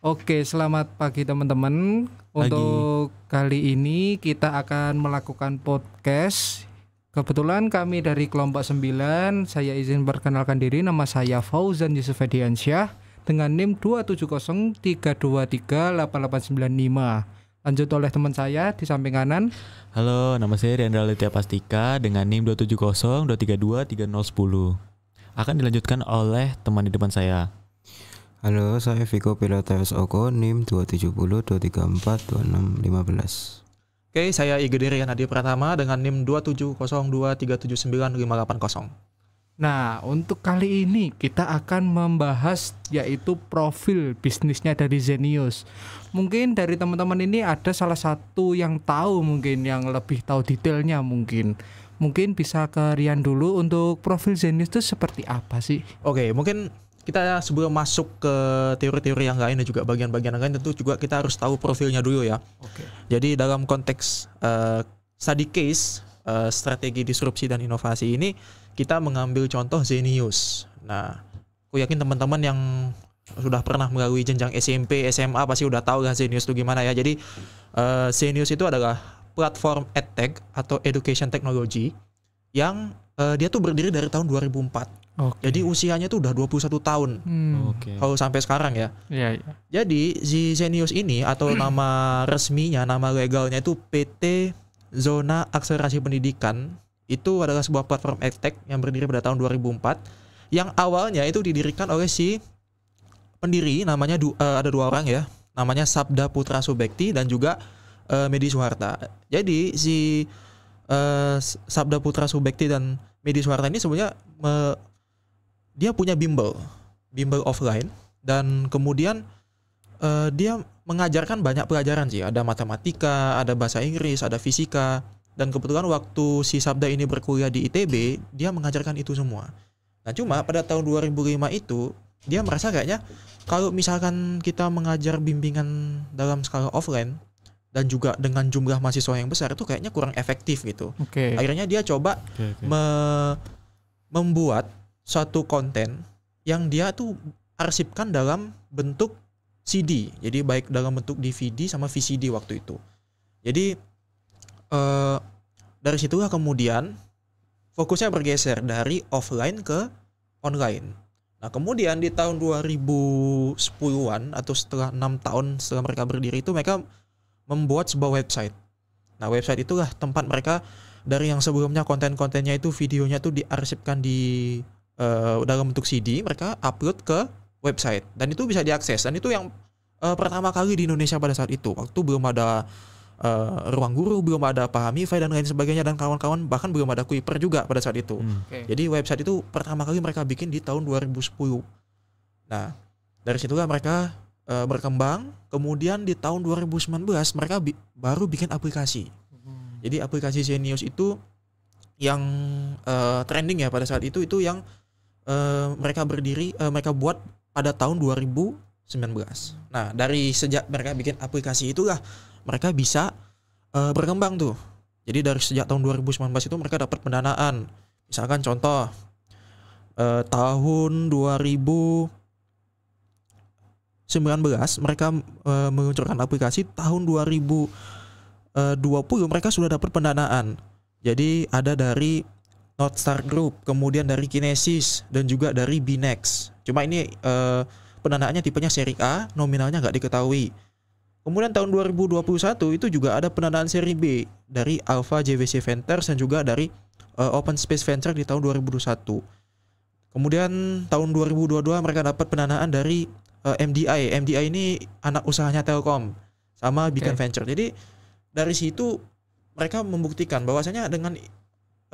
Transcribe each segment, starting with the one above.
Oke, selamat pagi teman-teman. Untuk kali ini kita akan melakukan podcast. Kebetulan kami dari kelompok 9, saya izin perkenalkan diri, nama saya Fauzan Yusuf Ediansyah dengan NIM 27032238895. Lanjut oleh teman saya di samping kanan. Halo, nama saya Riandra Litya Pastika dengan NIM 27023323010. Akan dilanjutkan oleh teman di depan saya. Halo, saya Viko Pilates Oko, NIM 2702342642615. Oke, saya Igede Rian Adi Pratama dengan NIM 27023795880. Nah, untuk kali ini kita akan membahas yaitu profil bisnisnya dari Zenius. Mungkin dari teman-teman ini ada salah satu yang tahu, mungkin yang lebih tahu detailnya mungkin. Mungkin bisa ke Rian dulu, untuk profil Zenius itu seperti apa sih? Oke, mungkin kita sebelum masuk ke teori-teori yang lain dan juga bagian-bagian yang lain, tentu juga kita harus tahu profilnya dulu ya. Oke. Jadi dalam konteks study case strategi disrupsi dan inovasi ini, kita mengambil contoh Zenius. Nah, aku yakin teman-teman yang sudah pernah melalui jenjang SMP, SMA pasti udah tahu lah Zenius itu gimana ya. Jadi Zenius itu adalah platform edtech atau education technology yang dia tuh berdiri dari tahun 2004. Oke. Jadi usianya tuh udah 21 tahun. Oke. Kalau sampai sekarang ya. Iya, iya. Jadi si Zenius ini atau nama resminya, nama legalnya itu PT Zona Akselerasi Pendidikan. Itu adalah sebuah platform edtech yang berdiri pada tahun 2004 yang awalnya itu didirikan oleh si pendiri, namanya ada dua orang ya, namanya Sabda Putra Subekti dan juga Medi Suharta. Jadi si Sabda Putra Subekti dan Medi Suharta ini sebenarnya dia punya bimbel offline, dan kemudian dia mengajarkan banyak pelajaran sih, ada matematika, ada bahasa Inggris, ada fisika, dan kebetulan waktu si Sabda ini berkuliah di ITB, dia mengajarkan itu semua. Nah cuma pada tahun 2005 itu dia merasa kayaknya kalau misalkan kita mengajar bimbingan dalam skala offline dan juga dengan jumlah mahasiswa yang besar itu kayaknya kurang efektif gitu. Oke. Akhirnya dia coba membuat suatu konten yang dia tuh arsipkan dalam bentuk CD. Jadi baik dalam bentuk DVD sama VCD waktu itu. Jadi dari situlah kemudian fokusnya bergeser dari offline ke online. Nah kemudian di tahun 2010-an atau setelah 6 tahun setelah mereka berdiri itu, mereka membuat sebuah website. Nah website itulah tempat mereka dari yang sebelumnya konten-kontennya itu videonya tuh diarsipkan di dalam bentuk CD, mereka upload ke website dan itu bisa diakses, dan itu yang pertama kali di Indonesia pada saat itu. Waktu belum ada Ruang Guru, belum ada Pahamify dan lain sebagainya, dan kawan-kawan bahkan belum ada Kuiper juga pada saat itu. Oke. Jadi website itu pertama kali mereka bikin di tahun 2010. Nah dari situlah mereka berkembang. Kemudian di tahun 2019 mereka baru bikin aplikasi. Jadi aplikasi Zenius itu yang trending ya pada saat itu yang mereka buat pada tahun 2019. Nah dari sejak mereka bikin aplikasi itulah mereka bisa berkembang tuh. Jadi dari sejak tahun 2019 itu mereka dapat pendanaan. Misalkan contoh tahun 2019 mereka meluncurkan aplikasi, tahun 2020 mereka sudah dapat pendanaan. Jadi ada dari Northstar Group, kemudian dari Kinesis, dan juga dari Binex. Cuma ini pendanaannya tipenya seri A, nominalnya nggak diketahui. Kemudian tahun 2021 itu juga ada pendanaan seri B dari Alpha JVC Ventures dan juga dari Open Space Venture di tahun 2021. Kemudian tahun 2022 mereka dapat pendanaan dari MDI. MDI ini anak usahanya Telkom sama Beacon Venture. Jadi dari situ mereka membuktikan bahwasanya dengan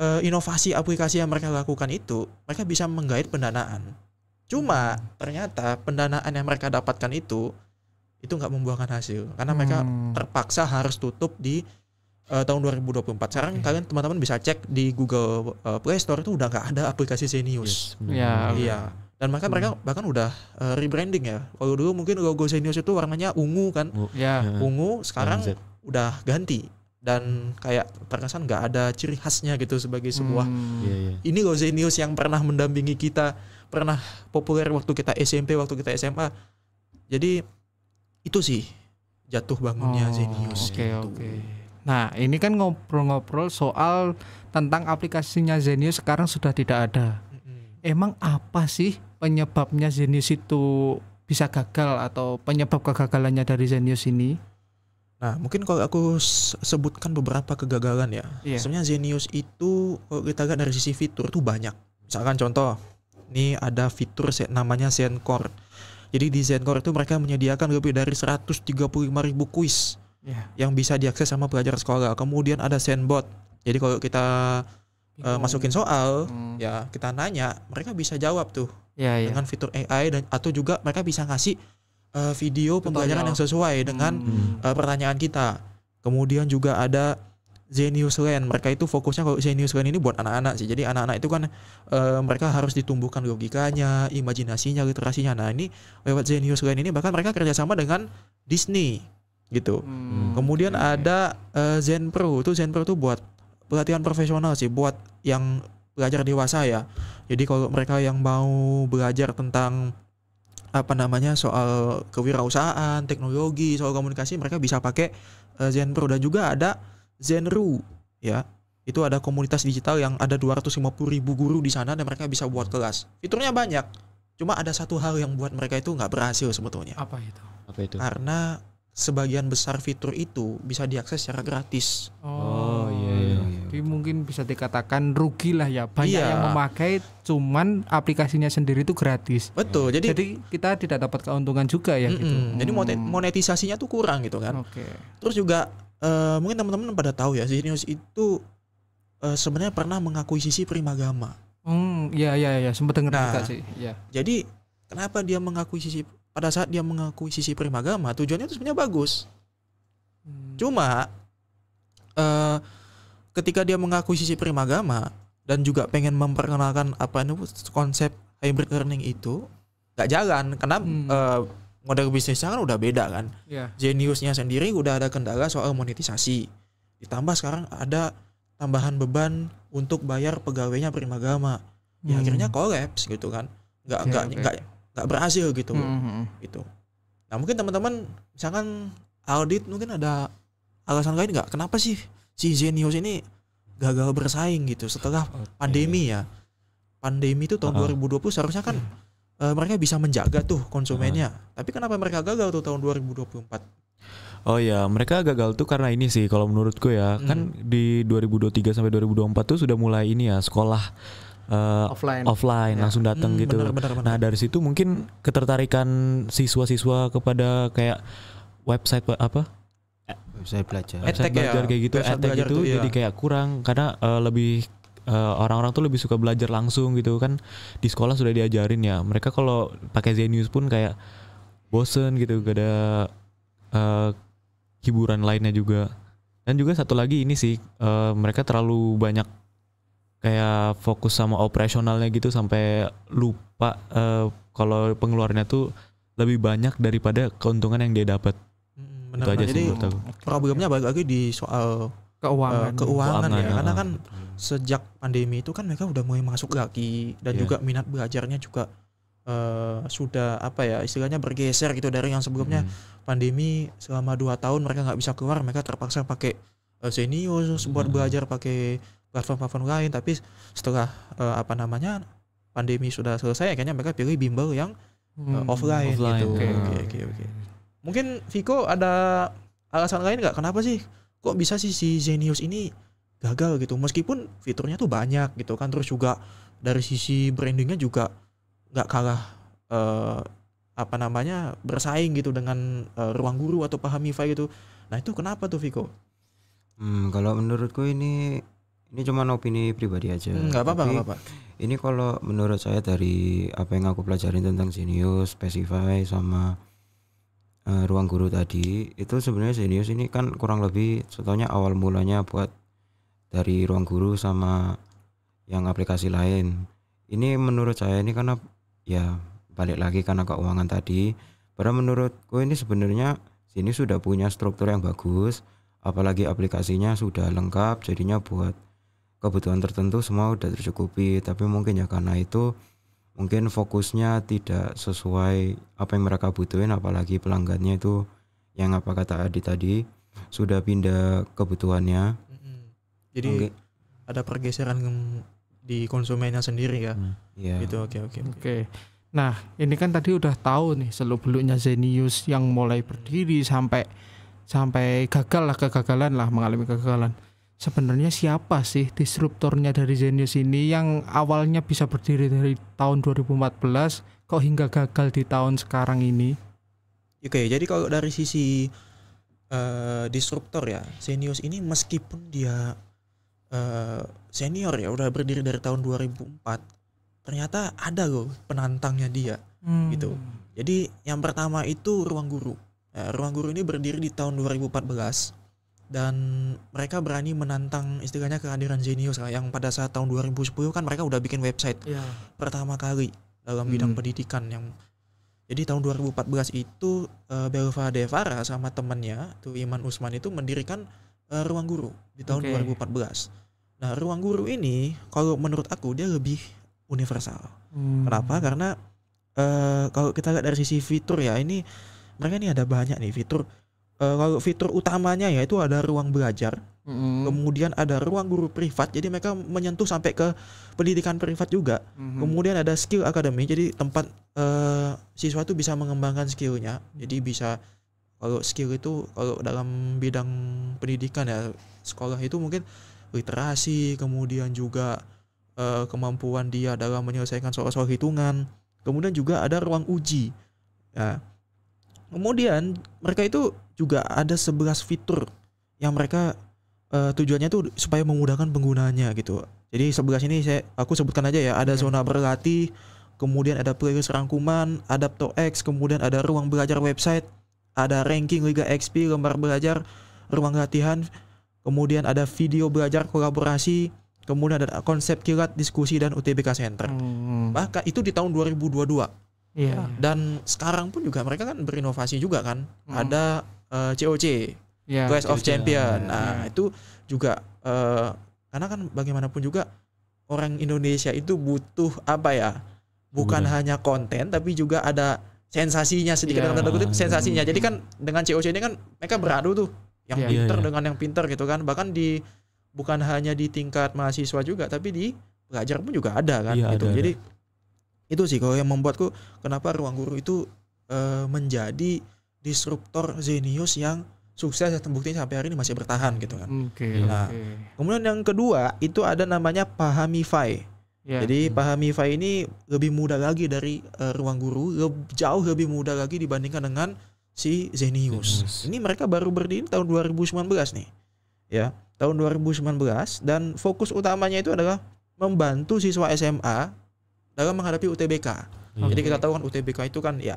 inovasi aplikasi yang mereka lakukan itu, mereka bisa menggait pendanaan. Cuma ternyata pendanaan yang mereka dapatkan itu nggak membuahkan hasil karena mereka terpaksa harus tutup di tahun 2024. Sekarang kalian teman-teman bisa cek di Google Play Store itu udah nggak ada aplikasi Zenius. Iya. Dan mereka bahkan udah rebranding ya. Kalau dulu mungkin logo Zenius itu warnanya ungu kan, ungu. Sekarang udah ganti. Dan kayak terkesan nggak ada ciri khasnya gitu sebagai sebuah ini loh Zenius yang pernah mendampingi kita, pernah populer waktu kita SMP, waktu kita SMA. Jadi itu sih jatuh bangunnya Zenius Oke, gitu. oke. Nah, ini kan ngobrol-ngobrol soal tentang aplikasinya Zenius sekarang sudah tidak ada. Emang apa sih penyebabnya Zenius itu bisa gagal atau penyebab kegagalannya dari Zenius ini? Nah, mungkin kalau aku sebutkan beberapa kegagalan ya. Iya. Sebenarnya Zenius itu kalau kita lihat dari sisi fitur tuh banyak. Misalkan contoh, ini ada fitur namanya Zencore. Jadi di Zencore itu mereka menyediakan lebih dari 135.000 kuis yang bisa diakses sama pelajar sekolah. Kemudian ada Zenbot. Jadi kalau kita masukin soal, ya kita nanya, mereka bisa jawab tuh dengan fitur AI dan atau juga mereka bisa ngasih video pembelajaran yang sesuai dengan pertanyaan kita. Kemudian juga ada Zenius Land. Mereka itu fokusnya kalau Zenius Land ini buat anak-anak sih. Jadi anak-anak itu kan mereka harus ditumbuhkan logikanya, imajinasinya, literasinya. Nah ini lewat Zenius Land ini bahkan mereka kerjasama dengan Disney gitu. Kemudian ada Zen Pro. Zen Pro itu buat pelatihan profesional sih, buat yang belajar dewasa ya. Jadi kalau mereka yang mau belajar tentang soal kewirausahaan, teknologi, soal komunikasi, mereka bisa pakai Zen Pro. Dan juga ada Zenru ya. Itu ada komunitas digital yang ada 250.000 guru di sana dan mereka bisa buat kelas. Fiturnya banyak. Cuma ada satu hal yang buat mereka itu nggak berhasil sebetulnya. Apa itu? Karena sebagian besar fitur itu bisa diakses secara gratis. Iya. Jadi mungkin bisa dikatakan rugi lah ya. Banyak yang memakai, cuman aplikasinya sendiri itu gratis. Betul. Jadi kita tidak dapat keuntungan juga ya gitu. Jadi monetisasinya tuh kurang gitu kan. Oke. Terus juga mungkin teman-teman pada tahu ya, Zenius itu sebenarnya pernah mengakuisisi Primagama. Iya, sempat dengar juga sih. Iya. Jadi kenapa dia mengakuisisi? Pada saat dia mengakuisisi Primagama, tujuannya itu sebenarnya bagus. Cuma ketika dia mengakuisisi Primagama dan juga pengen memperkenalkan konsep hybrid learning itu, nggak jalan karena model bisnisnya kan udah beda kan. Zeniusnya sendiri udah ada kendala soal monetisasi. Ditambah sekarang ada tambahan beban untuk bayar pegawainya Primagama. Ya akhirnya kolaps gitu kan. Nggak berhasil gitu. Gitu. Nah, mungkin teman-teman misalkan audit mungkin ada alasan lain nggak? Kenapa sih si Zenius ini gagal bersaing gitu setelah pandemi ya? Pandemi itu tahun 2020 seharusnya kan mereka bisa menjaga tuh konsumennya. Tapi kenapa mereka gagal tuh tahun 2024? Oh ya, mereka gagal tuh karena ini sih kalau menurutku ya. Kan di 2023 sampai 2024 tuh sudah mulai ini ya, sekolah offline langsung datang gitu. Bener. Nah, dari situ mungkin ketertarikan siswa-siswa kepada kayak website Website belajar. kayak gitu, edtech gitu, jadi kayak kurang karena lebih orang-orang tuh lebih suka belajar langsung gitu kan. Di sekolah sudah diajarin ya. Mereka kalau pakai Zenius pun kayak bosen gitu, gak ada hiburan lainnya juga. Dan juga satu lagi ini sih, mereka terlalu banyak kayak fokus sama operasionalnya gitu sampai lupa kalau pengeluarannya tuh lebih banyak daripada keuntungan yang dia dapat. Itu aja sih menurut aku. Problemnya balik lagi di soal keuangan ya. Karena kan sejak pandemi itu kan mereka udah mulai masuk lagi dan juga minat belajarnya juga sudah istilahnya bergeser gitu dari yang sebelumnya pandemi selama 2 tahun mereka nggak bisa keluar, mereka terpaksa pakai Zenius buat belajar pakai platform-platform lain. Tapi setelah pandemi sudah selesai, akhirnya mereka pilih bimbel yang offline gitu. Oke. Mungkin Viko ada alasan lain nggak kenapa sih kok bisa sih si Zenius ini gagal gitu, meskipun fiturnya tuh banyak gitu kan, terus juga dari sisi brandingnya juga nggak kalah bersaing gitu dengan Ruang Guru atau Pahamify gitu. Nah itu kenapa tuh Viko? Kalau menurutku ini cuma opini pribadi aja. Nggak apa-apa. Ini kalau menurut saya dari apa yang aku pelajarin tentang Zenius, Specify sama Ruang Guru tadi, itu sebenarnya Zenius ini kan kurang lebih setahunya awal mulanya buat dari Ruang Guru sama yang aplikasi lain. Ini menurut saya ini karena ya balik lagi karena keuangan tadi. Padahal menurutku ini sebenarnya Zenius sudah punya struktur yang bagus, apalagi aplikasinya sudah lengkap, jadinya buat kebutuhan tertentu semua udah tercukupi. Tapi mungkin ya karena itu mungkin fokusnya tidak sesuai apa yang mereka butuhin, apalagi pelanggannya itu yang apa kata Adi tadi sudah pindah kebutuhannya. Jadi Mungkin- ada pergeseran di konsumennya sendiri ya. Iya. Gitu, oke. Oke. Nah, ini kan tadi udah tahu nih seluk-beluknya Zenius yang mulai berdiri sampai gagal lah, kegagalan lah, mengalami kegagalan. Sebenarnya siapa sih disruptornya dari Zenius ini yang awalnya bisa berdiri dari tahun 2014 kok hingga gagal di tahun sekarang ini? Oke, jadi kalau dari sisi disruptor ya, Zenius ini meskipun dia senior ya, udah berdiri dari tahun 2004, ternyata ada loh penantangnya dia gitu. Jadi yang pertama itu Ruang Guru. Ruang Guru ini berdiri di tahun 2014 dan mereka berani menantang istilahnya kehadiran Zenius lah, yang pada saat tahun 2010 kan mereka udah bikin website pertama kali dalam bidang pendidikan. Yang jadi tahun 2014 itu Belva Devara sama temannya tuh Iman Usman itu mendirikan Ruang Guru di tahun 2014. Nah, Ruang Guru ini kalau menurut aku dia lebih universal. Kenapa? Karena kalau kita lihat dari sisi fitur ya, ini mereka ini ada banyak nih fitur. Kalau fitur utamanya ya itu ada ruang belajar, kemudian ada ruang guru privat, jadi mereka menyentuh sampai ke pendidikan privat juga. Kemudian ada skill academy, jadi tempat siswa itu bisa mengembangkan skillnya. Jadi bisa, kalau skill itu kalau dalam bidang pendidikan ya sekolah itu mungkin literasi, kemudian juga kemampuan dia dalam menyelesaikan soal-soal hitungan. Kemudian juga ada ruang uji ya. Kemudian mereka itu juga ada 11 fitur yang mereka tujuannya tuh supaya memudahkan penggunanya gitu. Jadi 11 ini aku sebutkan aja ya. Ada zona berlatih, kemudian ada playlist rangkuman, Adapto-X, kemudian ada ruang belajar website, ada ranking Liga XP, lembar belajar, ruang latihan, kemudian ada video belajar kolaborasi, kemudian ada konsep kilat, diskusi, dan UTBK Center. Bahkan itu di tahun 2022. Iya. Dan sekarang pun juga mereka kan berinovasi juga kan. Ada COC, Iya. Clash of COC. Champion. Nah, itu juga karena kan bagaimanapun juga orang Indonesia itu butuh apa ya? Bukan hanya konten tapi juga ada sensasinya, sedikit Iya. tanda kutip sensasinya. Jadi kan dengan COC ini kan mereka beradu tuh yang Iya. pinter Iya. dengan yang pinter gitu kan. Bahkan bukan hanya di tingkat mahasiswa juga tapi di pelajar pun juga ada kan Iya, gitu. ada. Jadi itu sih kalau yang membuatku kenapa Ruang Guru itu menjadi disruptor Zenius yang sukses dan terbukti sampai hari ini masih bertahan gitu kan. Oke. Nah, kemudian yang kedua itu ada namanya Pahamify. Iya. Jadi Pahamify ini lebih mudah lagi dari Ruang Guru, jauh lebih mudah lagi dibandingkan dengan si Zenius. Ini mereka baru berdiri tahun 2019 nih. Ya, tahun 2019 dan fokus utamanya itu adalah membantu siswa SMA dalam menghadapi UTBK. Jadi kita tahu kan UTBK itu kan ya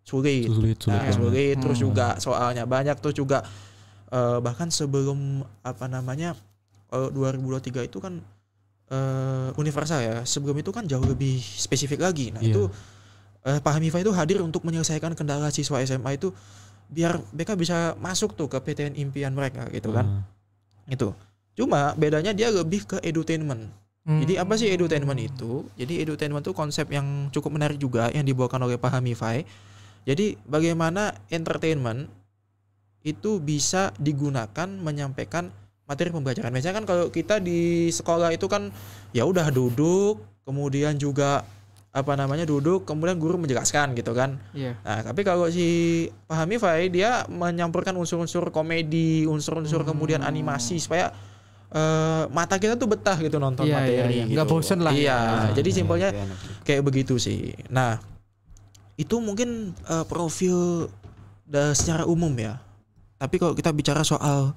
sulit. Sulit Nah, banget. sulit, terus juga soalnya banyak, terus juga bahkan sebelum apa namanya 2023 itu kan universal ya. Sebelum itu kan jauh lebih spesifik lagi. Nah, Iya. itu Pahamify itu hadir untuk menyelesaikan kendala siswa SMA itu biar mereka bisa masuk tuh ke PTN impian mereka gitu kan. Itu. Cuma bedanya dia lebih ke edutainment. Jadi apa sih edutainment itu? Jadi edutainment itu konsep yang cukup menarik juga yang dibawakan oleh Pahamify. Jadi bagaimana entertainment itu bisa digunakan menyampaikan materi pembelajaran. Biasanya kan kalau kita di sekolah itu kan ya udah duduk, kemudian juga apa namanya duduk, kemudian guru menjelaskan gitu kan. Iya. Nah, tapi kalau si Pahamify dia menyampurkan unsur-unsur komedi, unsur-unsur kemudian animasi supaya mata kita tuh betah gitu nonton Iya, materi iya. gitu. Nggak bosen lah. Iya, jadi simpelnya Enak sih. kayak begitu sih. Nah, itu mungkin profil secara umum ya. Tapi kalau kita bicara soal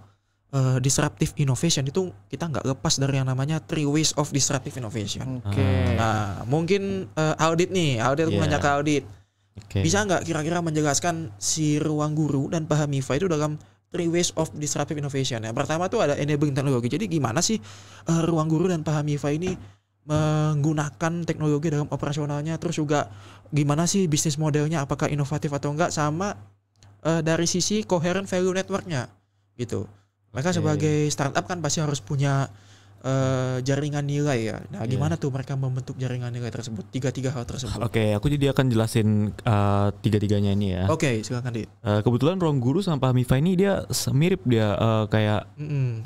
disruptive innovation itu kita nggak lepas dari yang namanya 3 ways of disruptive innovation. Oke. Nah, mungkin audit aku Iya. nanya ke audit. Oke. Bisa nggak kira-kira menjelaskan si Ruang Guru dan Pahamify itu dalam 3 ways of disruptive innovation? Yang pertama tuh ada enabling teknologi. Jadi gimana sih Ruang Guru dan Pahamify ini menggunakan teknologi dalam operasionalnya, terus juga gimana sih bisnis modelnya, apakah inovatif atau enggak, sama dari sisi coherent value networknya gitu. Mereka Oke. sebagai startup kan pasti harus punya jaringan nilai ya. Nah, Iya. gimana tuh mereka membentuk jaringan nilai tersebut? Tiga hal tersebut. Oke, aku jadi akan jelasin tiga-tiganya ini ya. Oke, silakan Dit. Kebetulan Ruang Guru sama Pahmify ini dia mirip dia kayak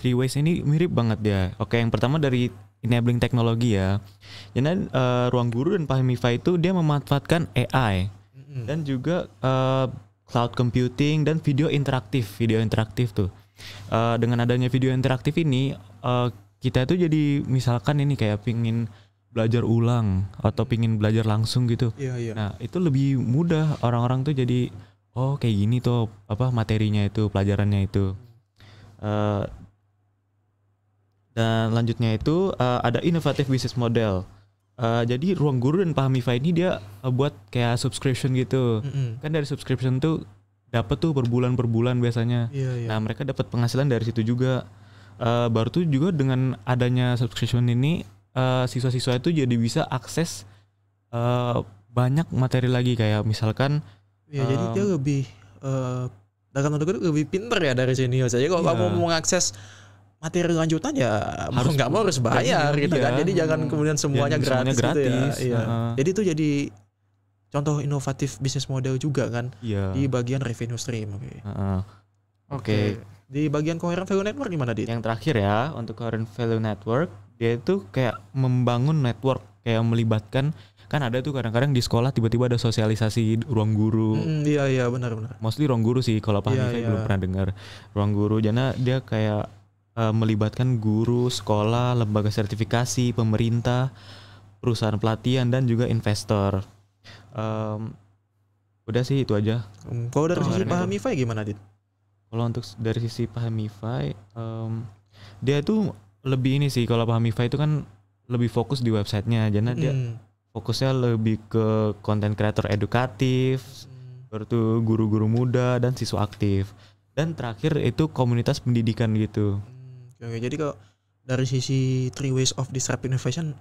Three Ways ini mirip banget dia. Oke, yang pertama dari enabling teknologi ya. Jadi Ruang Guru dan Pahmify itu dia memanfaatkan AI dan juga cloud computing dan video interaktif tuh. Dengan adanya video interaktif ini kita tuh jadi misalkan ini kayak pingin belajar ulang atau pingin belajar langsung gitu. Iya. Nah itu lebih mudah orang-orang tuh jadi oh kayak gini tuh apa materinya itu pelajarannya itu. Dan lanjutnya itu ada innovative business model. Jadi Ruang Guru dan Pahmify ini dia buat kayak subscription gitu. Kan dari subscription tuh dapat tuh per bulan biasanya. Iya. Nah mereka dapat penghasilan dari situ juga. Baru tuh juga dengan adanya subscription ini siswa-siswa itu jadi bisa akses banyak materi lagi kayak misalkan Ya, jadi dia lebih dalam tanda kutip lebih pinter ya dari senior saja. Kalau Iya. kamu mau mengakses materi lanjutan ya mau nggak mau harus bayar gitu iya. kan. Jadi jangan kemudian semuanya Jangan gratis, semuanya gitu ya. gratis. Iya. Heeh. Jadi itu jadi contoh inovatif bisnis model juga kan Iya. di bagian revenue stream. Oke. Di bagian coherent value network gimana Dit? Yang terakhir ya untuk coherent value network dia itu kayak membangun network kayak melibatkan kan ada tuh kadang-kadang di sekolah tiba-tiba ada sosialisasi ruang guru. Iya benar. Mostly ruang guru sih kalau Pahmify belum pernah dengar ruang guru. Jadi dia kayak melibatkan guru, sekolah, lembaga sertifikasi, pemerintah, perusahaan pelatihan dan juga investor. Udah sih itu aja. Kalau dari sisi Coherent Pahmify gimana Dit? Kalau untuk dari sisi Pahmify, dia itu lebih ini sih. Kalau Pahmify itu kan lebih fokus di websitenya, jadi dia fokusnya lebih ke content creator edukatif, baru tuh guru-guru muda dan siswa aktif. Dan terakhir itu komunitas pendidikan gitu. Oke, jadi kalau dari sisi Three Ways of Disruptive Innovation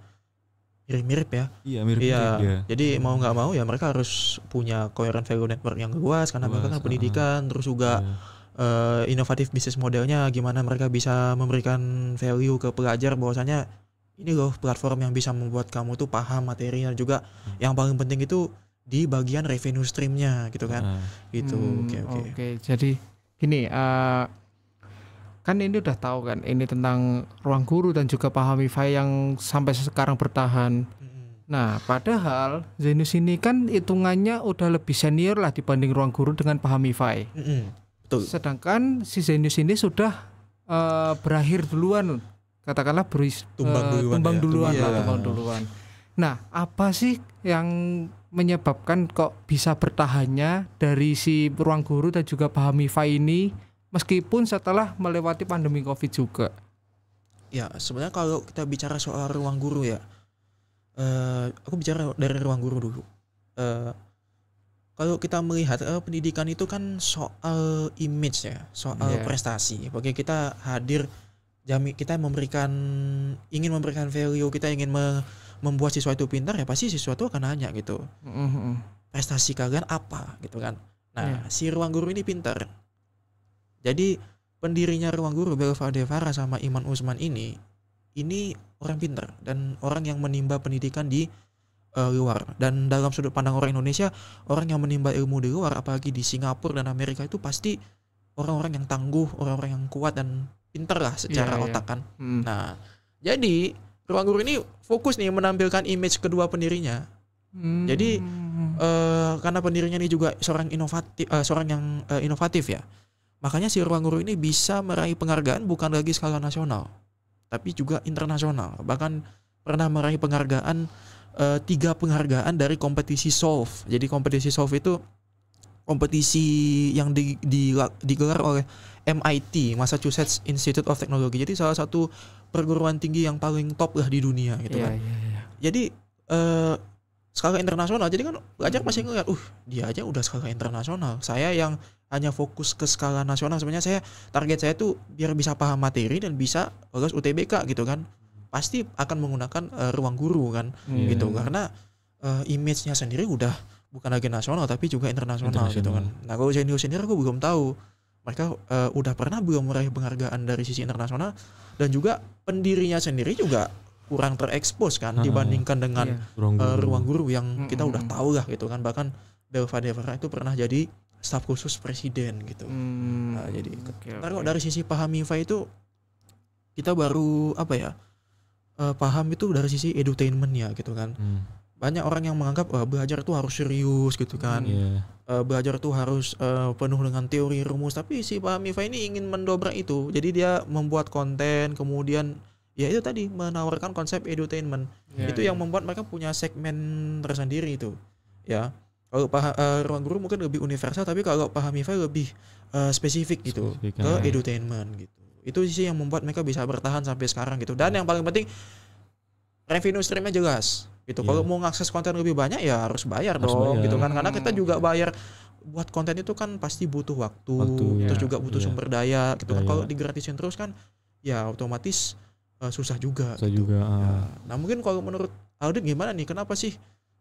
mirip-mirip ya. Iya mirip-mirip Iya. dia. Jadi mau nggak mau ya mereka harus punya coherent value network yang luas karena mereka kan pendidikan, terus juga inovatif bisnis modelnya gimana mereka bisa memberikan value ke pelajar bahwasanya ini loh platform yang bisa membuat kamu tuh paham materinya juga yang paling penting itu di bagian revenue streamnya gitu kan gitu. Oke. Jadi gini kan ini udah tahu kan ini tentang Ruang Guru dan juga Pahmify yang sampai sekarang bertahan. Nah padahal Zenius ini kan hitungannya udah lebih senior lah dibanding Ruang Guru dengan Pahmify. Betul. Sedangkan si Zenius ini sudah berakhir duluan, katakanlah tumbang duluan. Nah, apa sih yang menyebabkan kok bisa bertahannya dari si Ruang Guru dan juga Pahmify ini meskipun setelah melewati pandemi Covid juga? Ya, sebenarnya kalau kita bicara soal Ruang Guru ya, aku bicara dari Ruang Guru dulu. Kalau kita melihat pendidikan itu kan soal image ya, soal prestasi. Bagi kita hadir, kita ingin memberikan value, kita ingin membuat siswa itu pintar, ya pasti siswa itu akan nanya gitu. Prestasi kalian apa gitu kan. Nah, si Ruang Guru ini pintar. Jadi pendirinya Ruang Guru, Belva Devara sama Iman Usman ini orang pintar dan orang yang menimba pendidikan di luar. Dan dalam sudut pandang orang Indonesia, orang yang menimba ilmu di luar apalagi di Singapura dan Amerika itu pasti orang-orang yang tangguh, orang-orang yang kuat dan pintar lah secara otak kan. Nah, jadi Ruang Guru ini fokus nih menampilkan image kedua pendirinya. Jadi karena pendirinya ini juga seorang yang inovatif ya. Makanya si Ruang Guru ini bisa meraih penghargaan bukan lagi skala nasional, tapi juga internasional. Bahkan pernah meraih penghargaan 3 penghargaan dari kompetisi Solve. Jadi kompetisi Solve itu kompetisi yang digelar oleh MIT, Massachusetts Institute of Technology. Jadi salah satu perguruan tinggi yang paling top lah di dunia gitu kan. Jadi skala internasional. Jadi kan pelajar masih ngeliat, dia aja udah skala internasional. Saya yang hanya fokus ke skala nasional, sebenarnya target saya tuh biar bisa paham materi dan bisa lolos UTBK gitu kan. Pasti akan menggunakan Ruang Guru kan gitu, karena image-nya sendiri udah bukan lagi nasional tapi juga internasional gitu kan. Nah kalau Zenius sendiri aku belum tahu mereka udah pernah belum meraih penghargaan dari sisi internasional, dan juga pendirinya sendiri juga kurang terekspos kan dibandingkan dengan Iya. Ruang Guru yang kita udah Mm-mm. tahu lah gitu kan, bahkan Belva Devera itu pernah jadi staf khusus presiden gitu. Nah, jadi ntar kok dari sisi Pahamify itu kita baru apa ya, paham itu dari sisi edutainmentnya gitu kan. Banyak orang yang menganggap belajar tuh harus serius gitu kan. Iya. Belajar tuh harus penuh dengan teori rumus, tapi si Pahamify ini ingin mendobrak itu. Jadi dia membuat konten, kemudian ya itu tadi menawarkan konsep edutainment. Iya, Itu iya. yang membuat mereka punya segmen tersendiri itu. Ya. Kalau Ruang Guru mungkin lebih universal, tapi kalau Pahamify lebih spesifik gitu Spesifik, ke ya. edutainment gitu. Itu sih yang membuat mereka bisa bertahan sampai sekarang gitu. Dan yang paling penting revenue streamnya jelas gitu. Iya. Kalau mau ngakses konten lebih banyak ya harus bayar Harus dong bayar. gitu kan. Karena kita juga bayar buat konten itu kan pasti butuh waktu, terus ya, juga butuh iya. sumber daya gitu kan. Daya. Kalau digratisin terus kan ya otomatis susah juga. Saya gitu. juga. Ya. Nah mungkin kalau menurut Audit gimana nih? Kenapa sih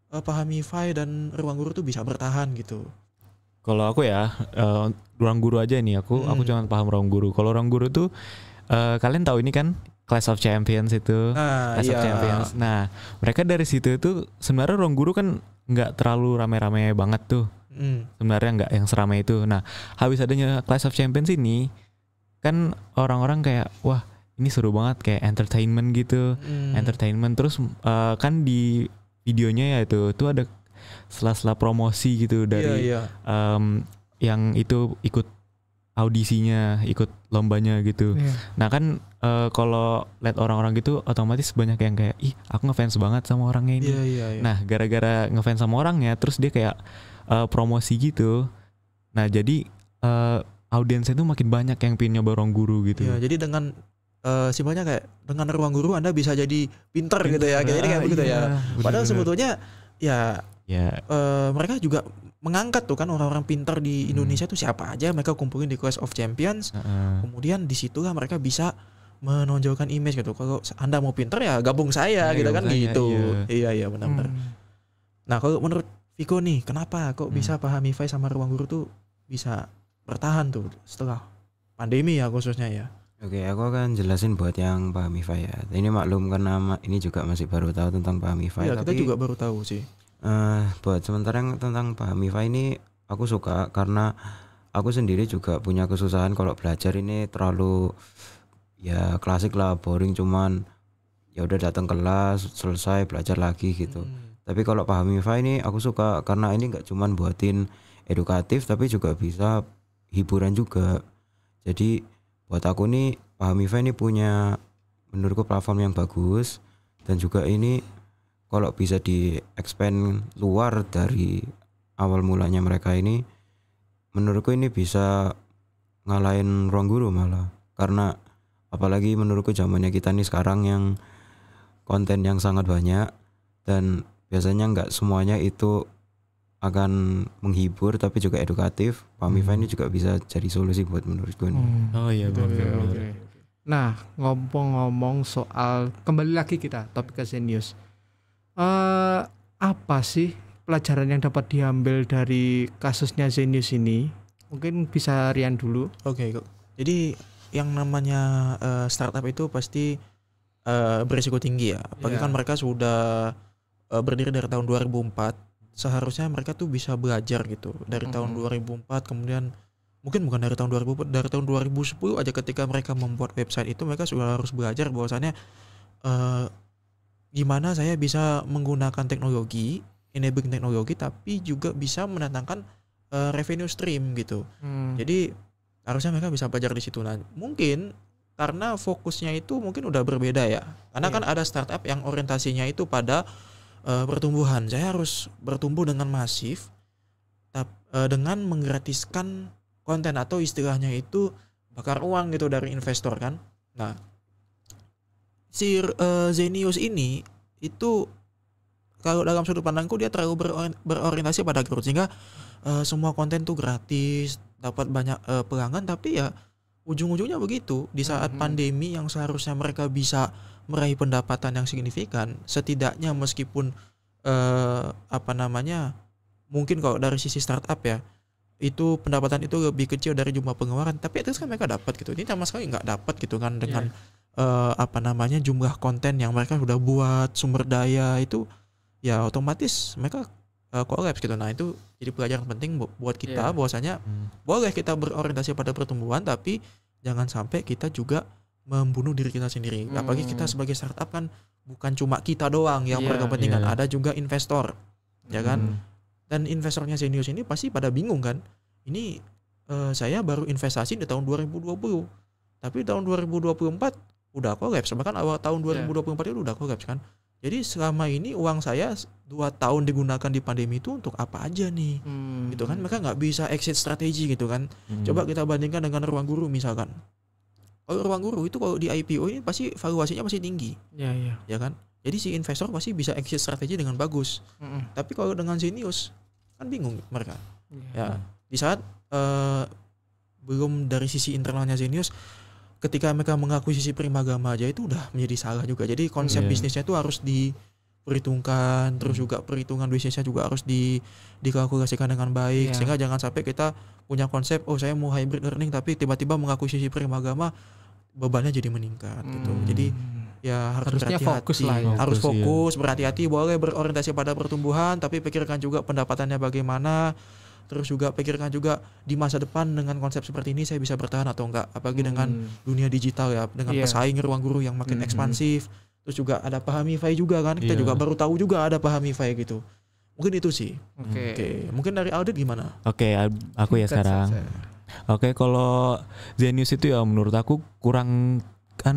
Pahamify dan Ruang Guru tuh bisa bertahan gitu? Kalau aku ya, Ruang Guru aja nih. Aku cuma paham Ruang Guru. Kalau Ruang Guru tuh kalian tahu ini kan Clash of Champions itu. Nah, Clash of Champions. Nah, mereka dari situ itu sebenarnya Ruang Guru kan nggak terlalu rame-rame banget tuh. Sebenarnya nggak yang seramai itu. Nah, habis adanya Clash of Champions ini kan orang-orang kayak wah ini seru banget kayak entertainment gitu. Entertainment terus kan di videonya ya itu tuh ada sela-sela promosi gitu dari Iya. yang itu ikut audisinya, ikut lombanya gitu. Iya. Nah kan kalau lihat orang-orang gitu otomatis banyak yang kayak ih aku ngefans banget sama orangnya ini. Iya. Nah gara-gara ngefans sama orangnya terus dia kayak promosi gitu. Nah jadi audiensnya tuh makin banyak yang pengen nyoba Ruang Guru gitu. Iya, jadi dengan simpelnya kayak dengan Ruang Guru Anda bisa jadi pinter gitu ya. Jadi kayak begitu ya. Padahal sebetulnya ya mereka juga mengangkat tuh kan orang-orang pinter di Indonesia tuh siapa aja mereka kumpulin di Clash of Champions. Kemudian disitulah mereka bisa menonjolkan image gitu. Kalau Anda mau pinter ya gabung saya gitu kan gitu. Iya benar-benar. Nah kalau menurut Viko nih, kenapa kok bisa Pahamify sama Ruang Guru tuh bisa bertahan tuh setelah pandemi ya khususnya ya? Oke, aku akan jelasin buat yang Pahamify ya. Ini maklum karena ini juga masih baru tahu tentang Pahamify. Iya, kita tapi juga baru tahu sih. buat sementara yang tentang Pahamify ini aku suka karena aku sendiri juga punya kesusahan kalau belajar ini terlalu ya klasik lah, boring, cuman ya udah datang kelas selesai belajar lagi gitu. Tapi kalau Pahamify ini aku suka karena ini nggak cuman buatin edukatif tapi juga bisa hiburan juga. Jadi buat aku nih Pahamify ini punya menurutku platform yang bagus, dan juga ini kalau bisa di expand luar dari awal mulanya mereka ini, menurutku ini bisa ngalahin Ruang Guru malah. Karena apalagi menurutku zamannya kita nih sekarang yang konten yang sangat banyak dan biasanya nggak semuanya itu akan menghibur tapi juga edukatif. Pahamify ini juga bisa jadi solusi buat menurutku nih. Oh iya benar. Oke. Nah, ngomong-ngomong soal kembali lagi kita topik ke Zenius. Apa sih pelajaran yang dapat diambil dari kasusnya Zenius ini? Mungkin bisa Rian dulu. Oke. Jadi yang namanya startup itu pasti berisiko tinggi ya. Apalagi kan mereka sudah berdiri dari tahun 2004. Seharusnya mereka tuh bisa belajar gitu dari tahun 2004, kemudian mungkin bukan dari tahun 2004, dari tahun 2010 aja ketika mereka membuat website itu mereka sudah harus belajar bahwasannya gimana saya bisa menggunakan teknologi, enabling teknologi tapi juga bisa mendatangkan revenue stream gitu. Jadi harusnya mereka bisa belajar di situ. Nah, mungkin karena fokusnya itu mungkin udah berbeda ya. Karena kan ada startup yang orientasinya itu pada pertumbuhan. Saya harus bertumbuh dengan masif dengan menggratiskan konten atau istilahnya itu bakar uang gitu dari investor kan. Nah, si Zenius ini itu kalau dalam sudut pandangku dia terlalu berorientasi pada growth, sehingga semua konten tuh gratis, dapat banyak pelanggan, tapi ya ujung-ujungnya begitu. Di saat pandemi yang seharusnya mereka bisa meraih pendapatan yang signifikan, setidaknya meskipun mungkin kalau dari sisi startup ya itu pendapatan itu lebih kecil dari jumlah pengeluaran, tapi itu kan mereka dapat gitu. Ini sama sekali nggak dapat gitu kan dengan jumlah konten yang mereka sudah buat, sumber daya itu ya otomatis mereka kolaps gitu. Nah itu jadi pelajaran penting buat kita bahwasanya boleh kita berorientasi pada pertumbuhan, tapi jangan sampai kita juga membunuh diri kita sendiri. Apalagi kita sebagai startup kan bukan cuma kita doang yang berkepentingan, ada juga investor, ya kan? Dan investornya Zenius ini pasti pada bingung kan. Ini saya baru investasi di tahun 2020. Tapi tahun 2024 udah kolaps. Bahkan awal tahun 2024 itu udah kolaps kan. Jadi selama ini uang saya 2 tahun digunakan di pandemi itu untuk apa aja nih? Gitu kan. Mereka nggak bisa exit strategi gitu kan. Coba kita bandingkan dengan Ruang Guru misalkan. Kalau Ruang Guru itu kalau di IPO ini pasti valuasinya masih tinggi. Ya kan? Jadi si investor pasti bisa exit strategi dengan bagus. Tapi kalau dengan Zenius kan bingung mereka. Ya, di saat belum dari sisi internalnya Zenius, ketika mereka mengakui sisi Primagama aja itu udah menjadi salah juga. Jadi konsep bisnisnya itu harus diperhitungkan, terus juga perhitungan bisnisnya juga harus dikalkulasikan dengan baik, sehingga jangan sampai kita punya konsep saya mau hybrid learning tapi tiba-tiba mengakui sisi Primagama, bebannya jadi meningkat gitu. Jadi ya harus berhati-hati, harus fokus, berhati-hati, boleh berorientasi pada pertumbuhan tapi pikirkan juga pendapatannya bagaimana, terus juga pikirkan juga di masa depan dengan konsep seperti ini saya bisa bertahan atau enggak, apalagi dengan dunia digital ya, dengan pesaing Ruang Guru yang makin ekspansif, terus juga ada Pahamify juga kan, kita juga baru tahu juga ada Pahamify gitu. Mungkin itu sih. Oke. Mungkin dari Aldit gimana? Oke, aku ya sekarang. Oke, kalau Zenius itu ya menurut aku kurang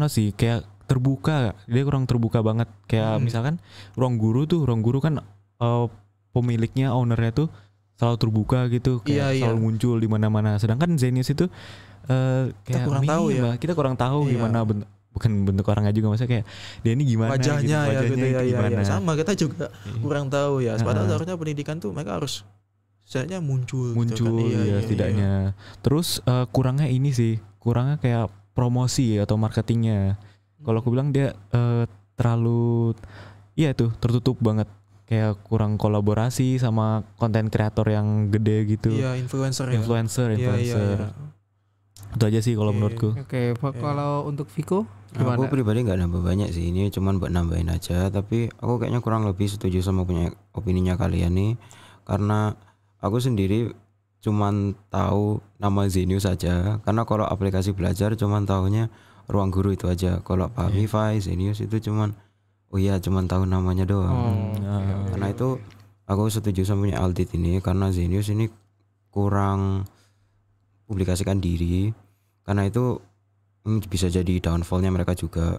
sih, kayak terbuka, dia kurang terbuka banget. Kayak misalkan Ruang Guru kan pemiliknya, ownernya tuh selalu terbuka gitu, kayak selalu muncul di mana-mana. Sedangkan Zenius itu kayak kita kurang tahu ya. Kita kurang tahu gimana bukan bentuk orangnya juga, maksudnya kayak dia ini gimana wajahnya gitu, gimana. Sama kita juga kurang tahu ya. Padahal seharusnya pendidikan tuh mereka harus setidaknya muncul gitu kan. Setidaknya. Terus kurangnya ini sih, kurangnya kayak promosi atau marketingnya. Kalau aku bilang dia terlalu tertutup banget, kayak kurang kolaborasi sama konten kreator yang gede gitu. Iya, influencer. Iya. Itu aja sih kalau menurutku. Oke, kalau untuk Viko gimana? Aku pribadi nggak nambah banyak sih, ini cuman buat nambahin aja. Tapi aku kayaknya kurang lebih setuju sama punya opininya kalian nih, karena aku sendiri cuman tahu nama Zenius aja. Karena kalau aplikasi belajar cuman tahunya Ruang Guru itu aja. Kalau Pahamify, Zenius itu cuman tahu namanya doang. Karena itu aku setuju sama punya Aldit ini, karena Zenius ini kurang publikasikan diri, karena itu bisa jadi downfallnya mereka juga.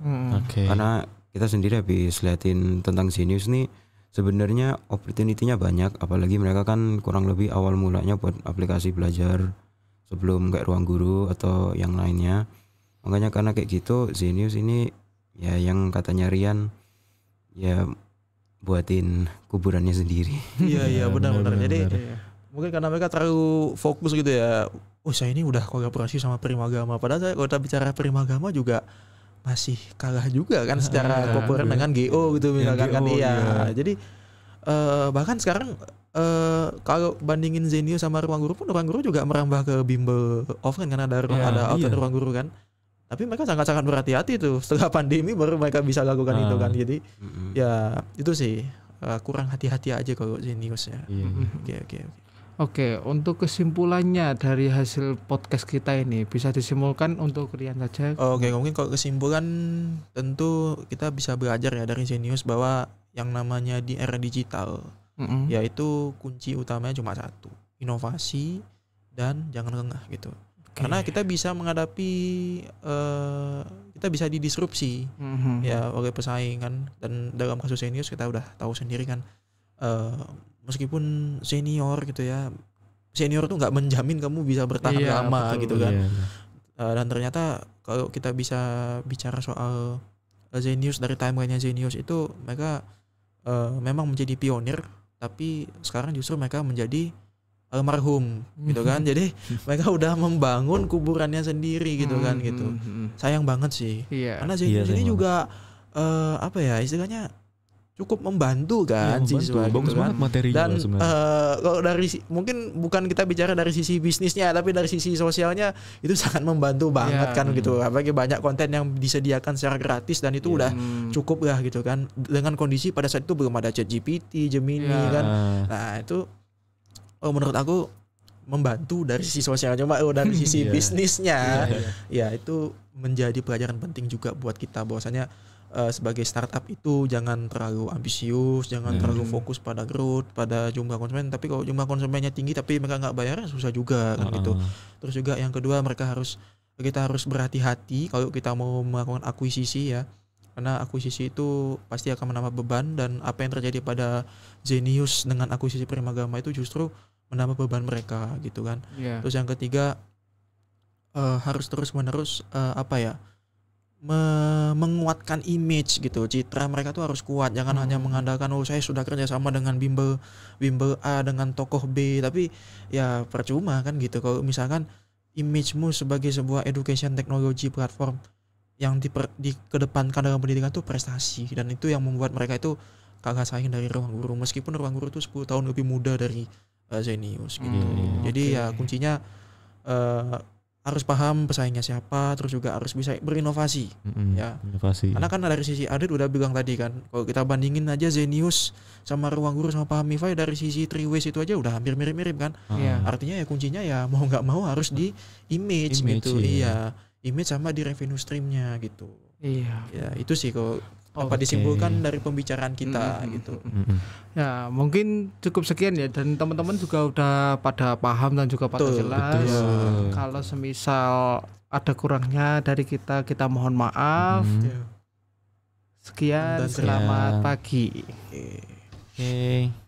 Karena kita sendiri habis liatin tentang Zenius nih, sebenarnya opportunity-nya banyak, apalagi mereka kan kurang lebih awal mulanya buat aplikasi belajar sebelum kayak Ruang Guru atau yang lainnya. Makanya karena kayak gitu Zenius ini ya yang katanya Rian ya buatin kuburannya sendiri. Iya benar-benar. Jadi mungkin karena mereka terlalu fokus gitu ya. Saya ini udah kolaborasi sama Primagama. Padahal kalau kita bicara Primagama juga masih kalah juga kan secara populer dengan GO gitu misalkan kan. Jadi bahkan sekarang kalau bandingin Zenius sama Ruang Guru pun, Ruang Guru juga merambah ke bimbel offline kan, ada outlet Ruang Guru kan. Tapi mereka sangat-sangat berhati-hati tuh, setelah pandemi baru mereka bisa lakukan itu kan. Jadi ya itu sih kurang hati-hati aja kalau Zenius ya. Oke, untuk kesimpulannya dari hasil podcast kita ini bisa disimpulkan untuk Rian saja. Oke, mungkin kalau kesimpulan tentu kita bisa belajar ya dari Zenius bahwa yang namanya di era digital yaitu kunci utamanya cuma satu, inovasi dan jangan lengah gitu. Karena kita bisa menghadapi kita bisa didisrupsi ya oleh pesaing kan. Dan dalam kasus Zenius kita udah tahu sendiri kan, meskipun senior gitu ya, senior tuh nggak menjamin kamu bisa bertahan lama gitu kan. Dan ternyata kalau kita bisa bicara soal Zenius, dari timeline-nya Zenius itu mereka memang menjadi pionir, tapi sekarang justru mereka menjadi almarhum gitu kan. Jadi mereka udah membangun kuburannya sendiri gitu kan gitu. Sayang banget sih. Karena Zenius ini juga istilahnya cukup membantu kan siswa gitu bagus kan. banget materinya Dan sebenarnya. kalau dari mungkin bukan kita bicara dari sisi bisnisnya, tapi dari sisi sosialnya itu sangat membantu banget kan gitu. Apalagi banyak konten yang disediakan secara gratis dan itu udah cukup lah gitu kan. Dengan kondisi pada saat itu belum ada ChatGPT, Gemini kan. Nah itu menurut aku membantu dari sisi sosial, cuma dari sisi bisnisnya ya itu menjadi pelajaran penting juga buat kita bahwasanya sebagai startup itu jangan terlalu ambisius, jangan terlalu fokus pada growth, pada jumlah konsumen. Tapi kalau jumlah konsumennya tinggi tapi mereka nggak bayar, susah juga kan gitu. Terus juga yang kedua kita harus berhati-hati kalau kita mau melakukan akuisisi ya, karena akuisisi itu pasti akan menambah beban, dan apa yang terjadi pada Zenius dengan akuisisi Primagama itu justru menambah beban mereka gitu kan. Terus yang ketiga harus terus menerus menguatkan image gitu, citra mereka tuh harus kuat, jangan hanya mengandalkan saya sudah kerja sama dengan bimbel A dengan tokoh B, tapi ya percuma kan gitu kalau misalkan image-mu sebagai sebuah education technology platform yang dikedepankan dalam pendidikan tuh prestasi, dan itu yang membuat mereka itu kalah saing dari Ruang Guru, meskipun Ruang Guru itu 10 tahun lebih muda dari Zenius gitu. Jadi ya kuncinya harus paham pesaingnya siapa, terus juga harus bisa berinovasi ya. Inovasi. Karena kan dari sisi Adit udah bilang tadi kan, kalau kita bandingin aja Zenius sama Ruang Guru sama Pahamify dari sisi 3Ways itu aja udah hampir mirip-mirip kan. Artinya ya kuncinya ya mau nggak mau harus di image gitu. Iya, image sama di revenue streamnya gitu. Ya itu sih kalau apa disimpulkan dari pembicaraan kita gitu. Ya mungkin cukup sekian ya, dan teman-teman juga udah pada paham dan juga pada jelas. Kalau semisal ada kurangnya dari kita mohon maaf. Sekian, selamat pagi. Oke.